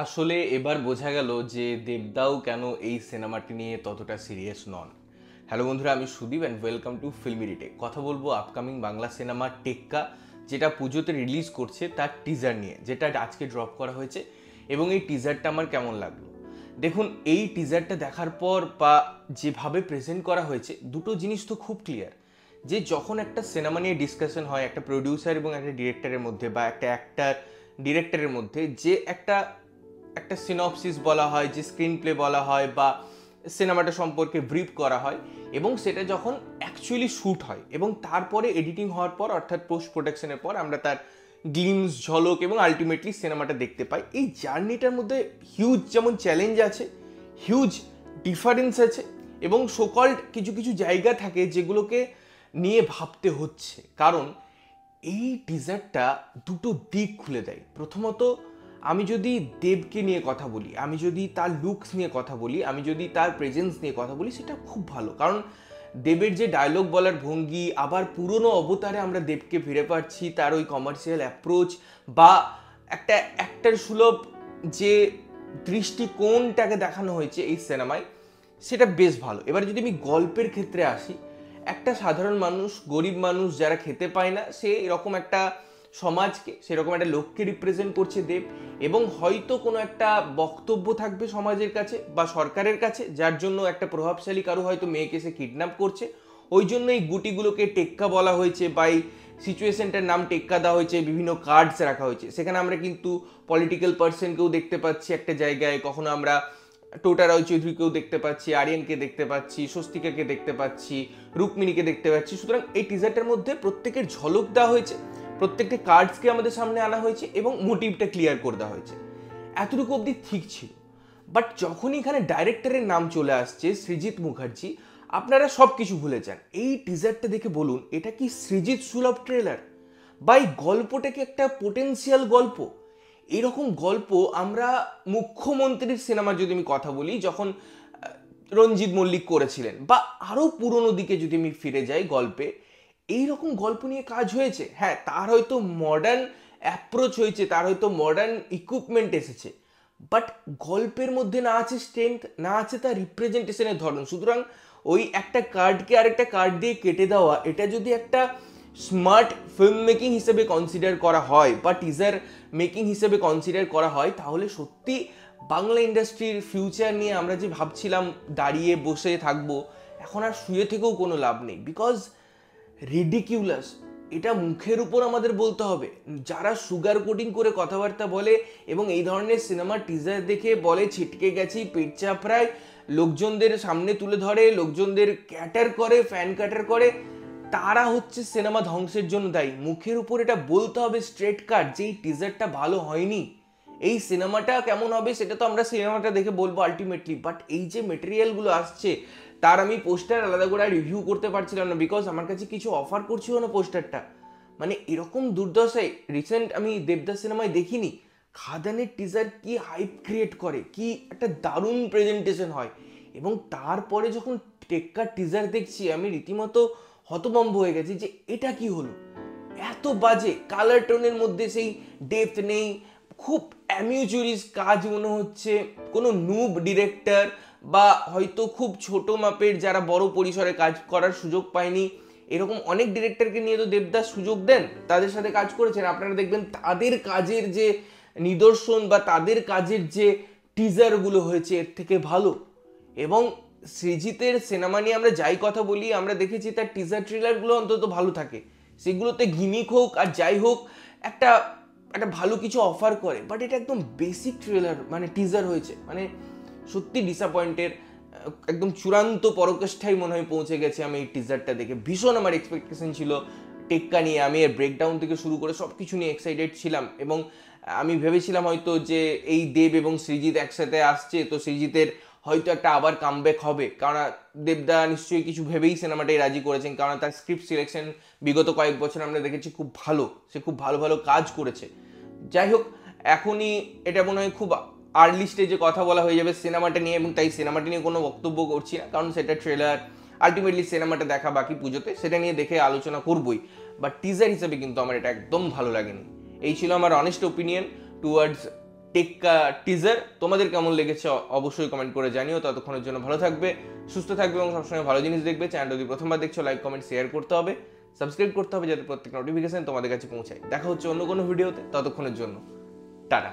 আসলে এবার বোঝা গেল যে দেবদাও কেন এই সিনেমাটি নিয়ে ততটা সিরিয়াস নন। হ্যালো বন্ধুরা, আমি Sudip and welcome to Filmy Retake. কথা বলবো আপকামিং বাংলা সিনেমা টেক্কা, যেটা পুজোতে রিলিজ করছে তার টিজার নিয়ে, যেটা আজকে ড্রপ করা হয়েছে। এবং এই টিজারটা আমার কেমন লাগলো দেখুন। এই টিজারটা দেখার পর বা যেভাবে প্রেজেন্ট করা হয়েছে, দুটো জিনিস তো খুব ক্লিয়ার যে যখন একটা সিনেমা নিয়ে ডিসকাশন হয় একটা প্রডিউসার এবং একটা ডিরেক্টরের মধ্যে, বা একটা অ্যাক্টার ডিরেক্টরের মধ্যে, যে একটা একটা সিনপসিস বলা হয়, যে স্ক্রিন প্লে বলা হয়, বা সিনেমাটা সম্পর্কে ব্রিফ করা হয়, এবং সেটা যখন অ্যাকচুয়ালি শ্যুট হয় এবং তারপরে এডিটিং হওয়ার পর, অর্থাৎ পোস্ট প্রোডাকশনের পর, আমরা তার গ্লিমস, ঝলক এবং আলটিমেটলি সিনেমাটা দেখতে পাই। এই জার্নিটার মধ্যে হিউজ যেমন চ্যালেঞ্জ আছে, হিউজ ডিফারেন্স আছে, এবং সোকল্ড কিছু কিছু জায়গা থাকে যেগুলোকে নিয়ে ভাবতে হচ্ছে। কারণ এই টিজারটা দুটো দিক খুলে দেয়। প্রথমত, আমি যদি দেবকে নিয়ে কথা বলি, আমি যদি তার লুকস নিয়ে কথা বলি, আমি যদি তার প্রেজেন্স নিয়ে কথা বলি, সেটা খুব ভালো। কারণ দেবের যে ডায়লগ বলার ভঙ্গি, আবার পুরনো অবতারে আমরা দেবকে ফিরে পাচ্ছি, তার ওই কমার্শিয়াল অ্যাপ্রোচ বা একটা অ্যাক্টার সুলভ যে দৃষ্টিকোণটাকে দেখানো হয়েছে এই সিনেমায়, সেটা বেশ ভালো। এবার যদি আমি গল্পের ক্ষেত্রে আসি, একটা সাধারণ মানুষ, গরিব মানুষ যারা খেতে পায় না, সে এরকম একটা সমাজকে, সেরকম একটা লোককে রিপ্রেজেন্ট করছে দেব। এবং হয়তো কোনো একটা বক্তব্য থাকবে সমাজের কাছে বা সরকারের কাছে, যার জন্য একটা প্রভাবশালী কারো হয়তো মেয়েকে সে কিডন্যাপ করছে, ওই জন্য এই গুটিগুলোকে টেক্কা বলা হয়েছে, বা এই সিচুয়েশনটার নাম টেক্কা দেওয়া হয়েছে, বিভিন্ন কার্ডস রাখা হয়েছে। সেখানে আমরা কিন্তু পলিটিক্যাল পার্সনকেও দেখতে পাচ্ছি একটা জায়গায়, কখনো আমরা টোটা রয় চৌধুরীকেও দেখতে পাচ্ছি, আরিয়ানকে দেখতে পাচ্ছি, স্বস্তিকাকে দেখতে পাচ্ছি, রুক্মিণীকে দেখতে পাচ্ছি। সুতরাং এই টিজারটার মধ্যে প্রত্যেকের ঝলক দেওয়া হয়েছে, প্রত্যেকটা কার্ডসকে আমাদের সামনে আনা হয়েছে এবং মোটিভটা ক্লিয়ার করে দেওয়া হয়েছে। এতটুকু অবধি ঠিক ছিল। বাট যখনই এখানে ডাইরেক্টরের নাম চলে আসছে সৃজিত মুখার্জি, আপনারা সব কিছু ভুলে যান। এই টিজারটা দেখে বলুন, এটা কি সৃজিত সুলভ ট্রেলার, বা এই গল্পটা কি একটা পোটেন্সিয়াল গল্প? এরকম গল্প আমরা মুখ্যমন্ত্রীর সিনেমা যদি আমি কথা বলি, যখন রঞ্জিত মল্লিক করেছিলেন, বা আরও পুরনো দিকে যদি আমি ফিরে যাই গল্পে, এইরকম গল্প নিয়ে কাজ হয়েছে। হ্যাঁ, তার হয়তো মডার্ন অ্যাপ্রোচ হয়েছে, তার হয়তো মডার্ন ইকুইপমেন্ট এসেছে, বাট গল্পের মধ্যে না আছে স্ট্রেংথ, না আছে তার রিপ্রেজেন্টেশনের ধরন। সুতরাং ওই একটা কার্ডকে আরেকটা কার্ড দিয়ে কেটে দেওয়া, এটা যদি একটা স্মার্ট ফিল্ম মেকিং হিসেবে কনসিডার করা হয় বা টিজার মেকিং হিসেবে কনসিডার করা হয়, তাহলে সত্যি বাংলা ইন্ডাস্ট্রির ফিউচার নিয়ে আমরা যে ভাবছিলাম দাঁড়িয়ে বসে থাকবো, এখন আর শুয়ে থেকেও কোনো লাভ নেই। বিকজ রিডিকিউলাস, এটা মুখের উপর আমাদের বলতে হবে। যারা সুগার কোটিং করে কথাবার্তা বলে এবং এই ধরনের সিনেমার টিজার দেখে বলে ছিটকে গেছি, পেট চাপড়ায়, লোকজনদের সামনে তুলে ধরে, লোকজনদের ক্যাটার করে, ফ্যান ক্যাটার করে, তারা হচ্ছে সিনেমা ধ্বংসের জন্য দায়ী। মুখের উপর এটা বলতে হবে স্ট্রেট কাট যে এই টিজারটা ভালো হয়নি, এই সিনেমাটা কেমন হবে সেটা তো আমরা সিনেমাটা দেখে বলবো আলটিমেটলি। বাট এই যে মেটেরিয়ালগুলো আসছে, তার আমি পোস্টার আলাদা করে রিভিউ করতে পারছিলাম না, বিকজ আমার কাছে কিছু অফার করছিল না পোস্টারটা। মানে এরকম দুর্দশায় রিসেন্ট আমি দেবদাস সিনেমায় দেখিনি। খাদানের টিজার কি হাইপ ক্রিয়েট করে, কি একটা দারুণ প্রেজেন্টেশন হয়, এবং তারপরে যখন টেক্কার টিজার দেখছি, আমি রীতিমতো হতভম্ব হয়ে গেছি যে এটা কি হলো। এত বাজে কালার টোনের মধ্যে সেই ডেপথ নেই, খুব অ্যামিউচুরিস কাজ মনে হচ্ছে। কোনো নুব ডিরেক্টর বা হয়তো খুব ছোট মাপের যারা বড় পরিসরে কাজ করার সুযোগ পায়নি, এরকম অনেক ডিরেক্টরকে নিয়ে তো দেবদাস সুযোগ দেন, তাদের সাথে কাজ করেছেন। আপনারা দেখবেন তাদের কাজের যে নিদর্শন বা তাদের কাজের যে টিজারগুলো হয়েছে এর থেকে ভালো। এবং সৃজিতের সিনেমা নিয়ে আমরা যাই কথা বলি, আমরা দেখেছি তার টিজার ট্রেলারগুলো অন্তত ভালো থাকে, সেগুলোতে গিমিক হোক আর যাই হোক, একটা একটা ভালো কিছু অফার করে। বাট এটা একদম বেসিক ট্রেলার, মানে টিজার হয়েছে, মানে সত্যি ডিসঅ্যাপয়েন্টেড। একদম চূড়ান্ত পরকাষ্ঠায় মনে হয় পৌঁছে গেছে আমি এই টিজারটা দেখে। ভীষণ আমার এক্সপেকটেশন ছিল টেক্কা নিয়ে, আমি এর ব্রেকডাউন থেকে শুরু করে সব কিছু নিয়ে এক্সাইটেড ছিলাম। এবং আমি ভেবেছিলাম হয়তো যে এই দেব এবং সৃজিত একসাথে আসছে, তো সৃজিতের হয়তো একটা আবার কামব্যাক হবে, কারণ দেবদা নিশ্চয়ই কিছু ভেবেই সিনেমাটাই রাজি করেছেন, কারণ তার স্ক্রিপ্ট সিলেকশন বিগত কয়েক বছর আমরা দেখেছি খুব ভালো, সে খুব ভালো ভালো কাজ করেছে। যাই হোক, এখনই এটা মনে হয় খুব আর্লি স্টেজে কথা বলা হয়ে যাবে সিনেমাটা নিয়ে, এবং তাই সিনেমাটা নিয়ে কোনো বক্তব্য করছি না, কারণ সেটা ট্রেলার, আলটিমেটলি সিনেমাটা দেখা বাকি পুজোতে, সেটা নিয়ে দেখে আলোচনা করবই। বাট টিজার হিসেবে কিন্তু আমার এটা একদম ভালো লাগেনি। এই ছিল আমার অনেস্ট ওপিনিয়ন টুয়ার্ডস টেক্কা টিজার তোমাদের কেমন লেগেছে অবশ্যই কমেন্ট করে জানিও। ততক্ষণের জন্য ভালো থাকবে, সুস্থ থাকবে এবং সবসময় ভালো জিনিস দেখবে। চ্যানেলটা যদি প্রথমবার দেখছো লাইক কমেন্ট শেয়ার করতে হবে, সাবস্ক্রাইব করতে হবে যাতে প্রত্যেক নোটিফিকেশন তোমাদের কাছে পৌঁছায়। দেখা হচ্ছে অন্য কোনো ভিডিওতে, ততক্ষণের জন্য টাটা।